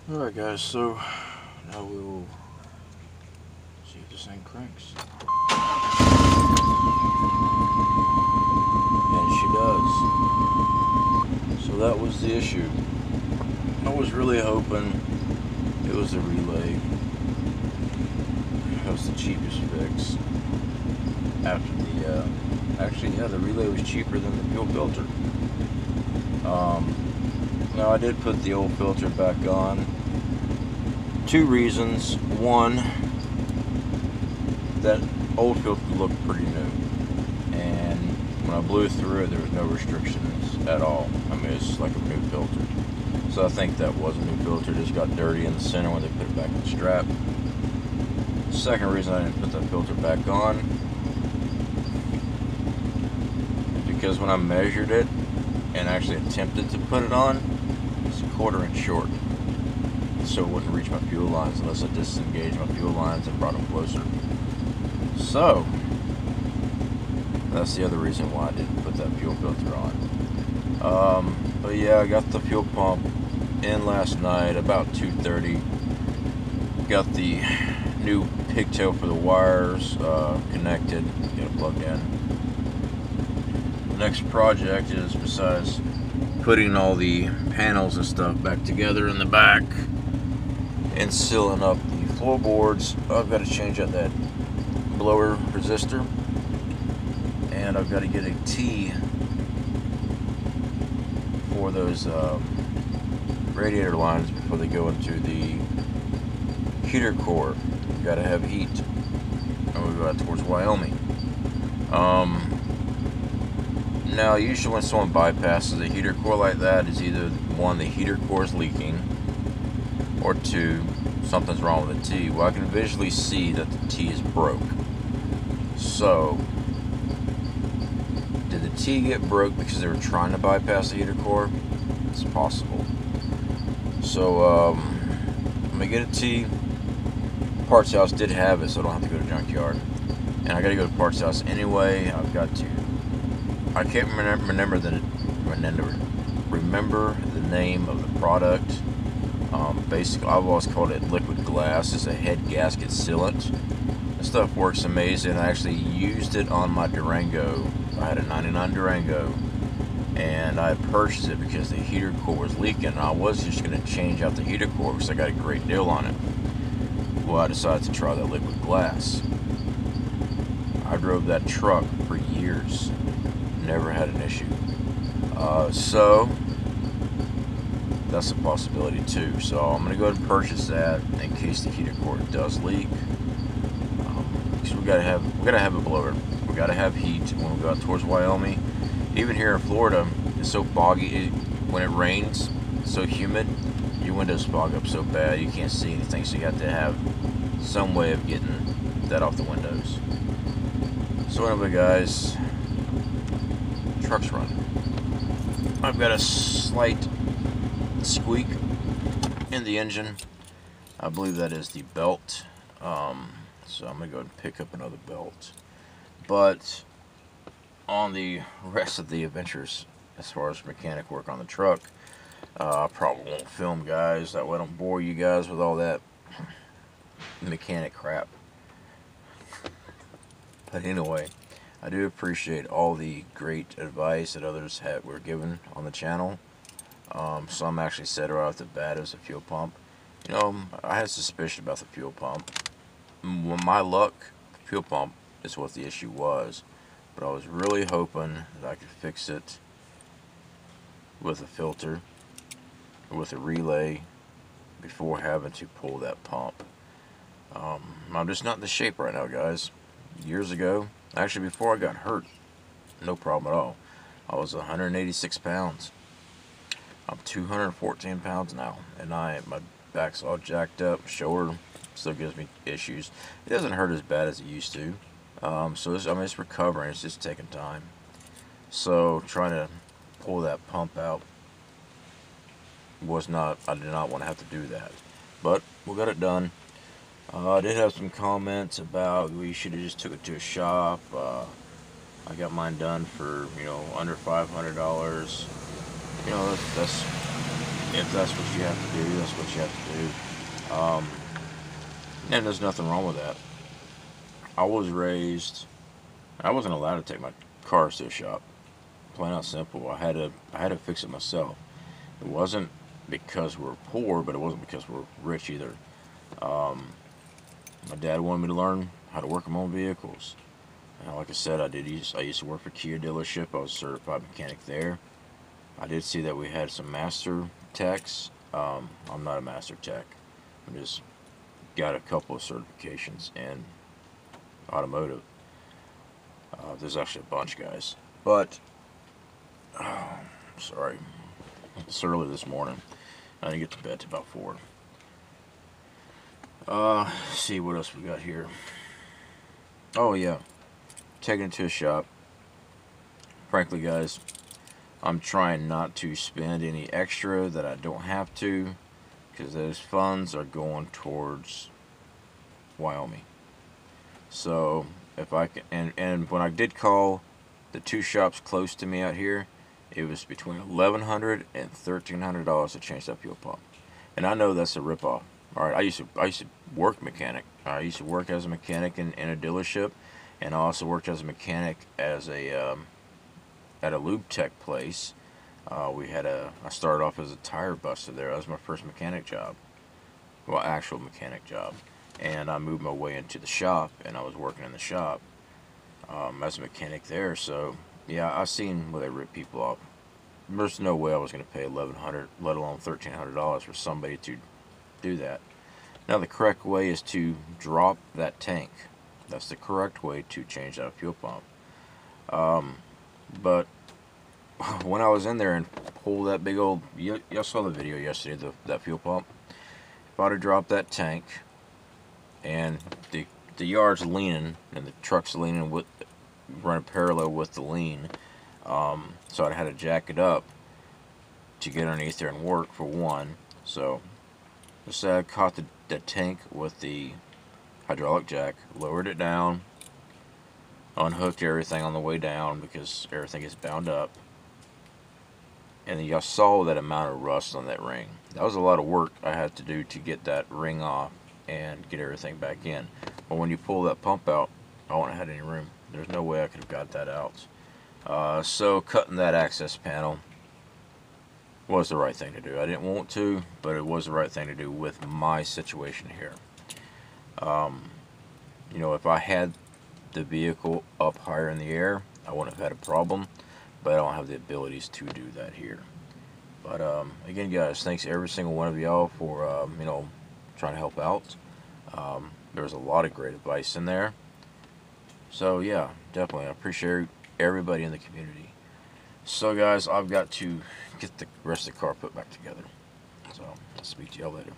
Alright guys, so now we'll see if this thing cranks. And she does. So that was the issue. I was really hoping it was a relay. That was the cheapest fix. After the, actually, yeah, the relay was cheaper than the fuel filter. Now I did put the old filter back on. Two reasons. One, that old filter looked pretty new, and when I blew through it, there was no restrictions at all. I mean, it's like a new filter. So I think that was a new filter. It just got dirty in the center when they put it back in the strap. The second reason I didn't put that filter back on is because when I measured it and actually attempted to put it on, it's a 1/4 inch short. So it wouldn't reach my fuel lines unless I disengaged my fuel lines and brought them closer. So that's the other reason why I didn't put that fuel filter on. But yeah, I got the fuel pump in last night about 2:30. Got the new pigtail for the wires connected, get it plugged in. The next project is, besides putting all the panels and stuff back together in the back and sealing up the floorboards, I've got to change out that blower resistor, and I've got to get a T for those radiator lines before they go into the heater core. You've got to have heat, and we go out towards Wyoming. Now, usually when someone bypasses a heater core like that, is either one, the heater core is leaking, or two, something's wrong with the T. Well, I can visually see that the T is broke. So, did the T get broke because they were trying to bypass the heater core? It's possible. So, I'm gonna get a T. Parts House did have it, so I don't have to go to junkyard. And I gotta go to Parts House anyway. I've got to. I can't remember the name of the product. Basically, I've always called it liquid glass. It's a head gasket sealant. This stuff works amazing. I actually used it on my Durango. I had a '99 Durango, and I purchased it because the heater core was leaking. And I was just going to change out the heater core because I got a great deal on it. Well, I decided to try that liquid glass. I drove that truck for years. Never had an issue. So that's a possibility too. So I'm gonna go ahead and purchase that in case the heater core does leak. Because we gotta have a blower. We gotta have heat when we go out towards Wyoming. Even here in Florida, it's so foggy. When it rains, it's so humid. Your windows fog up so bad you can't see anything. So you have to have some way of getting that off the windows. So anyway, guys, truck's running. I've got a slight squeak in the engine. I believe that is the belt. So I'm gonna go ahead and pick up another belt. But on the rest of the adventures, as far as mechanic work on the truck, I probably won't film, guys. That way I don't bore you guys with all that mechanic crap. But anyway, I do appreciate all the great advice that others were given on the channel. Some actually said right off the bat it was a fuel pump. You know, I had suspicion about the fuel pump. My luck, the fuel pump is what the issue was. But I was really hoping that I could fix it with a filter, with a relay, before having to pull that pump. I'm just not in the shape right now, guys. Years ago, actually before I got hurt, no problem at all. I was 186 pounds. I'm 214 pounds now, and my back's all jacked up. Shoulder still gives me issues. It doesn't hurt as bad as it used to. So it's recovering. It's just taking time. So trying to pull that pump out was not. I did not want to have to do that, but we got it done. I did have some comments about we should have just took it to a shop. I got mine done for, under $500. That's If that's what you have to do, that's what you have to do. And there's nothing wrong with that. I was raised, I wasn't allowed to take my cars to the shop. Plain out simple. I had to fix it myself. It wasn't because we're poor, but it wasn't because we're rich either. Um, my dad wanted me to learn how to work on my own vehicles. And like I said, I used to work for Kia dealership. I was a certified mechanic there. I did see that we had some master techs. I'm not a master tech. I just got a couple of certifications in automotive. There's actually a bunch, guys. But, sorry, it's early this morning. I didn't get to bed till about 4. See what else we got here. Oh yeah, taking it to a shop. Frankly, guys, I'm trying not to spend any extra that I don't have to, because those funds are going towards Wyoming. So if I can, and when I did call the 2 shops close to me out here, it was between $1,100 and $1,300 to change that fuel pump. And I know that's a ripoff. All right, I used to work mechanic. I used to work as a mechanic in a dealership, and I also worked as a mechanic as a at a lube tech place. I started off as a tire buster there. That was my first mechanic job, well, actual mechanic job. And I moved my way into the shop, and I was working in the shop as a mechanic there. So yeah, I seen where they rip people off. There's no way I was going to pay $1,100, let alone $1,300 for somebody to do that. Now the correct way is to drop that tank. That's the correct way to change that fuel pump. But when I was in there and pulled that big old, y'all saw the video yesterday, that fuel pump. If I'd have dropped that tank and the yard's leaning and the truck's leaning with running parallel with the lean, so I'd had to jack it up to get underneath there and work for one. So just caught the tank with the hydraulic jack, lowered it down, unhooked everything on the way down because everything is bound up. And y'all saw that amount of rust on that ring. That was a lot of work I had to do to get that ring off and get everything back in. But when you pull that pump out, I wouldn't have had any room. There's no way I could have got that out. So cutting that access panel was the right thing to do. I didn't want to, but it was the right thing to do with my situation here. You know, if I had the vehicle up higher in the air, I wouldn't have had a problem, but I don't have the abilities to do that here. But again, guys, thanks every single one of y'all for you know, trying to help out. There's a lot of great advice in there. So yeah, definitely, I appreciate everybody in the community. So guys, I've got to get the rest of the car put back together. So I'll speak to y'all later.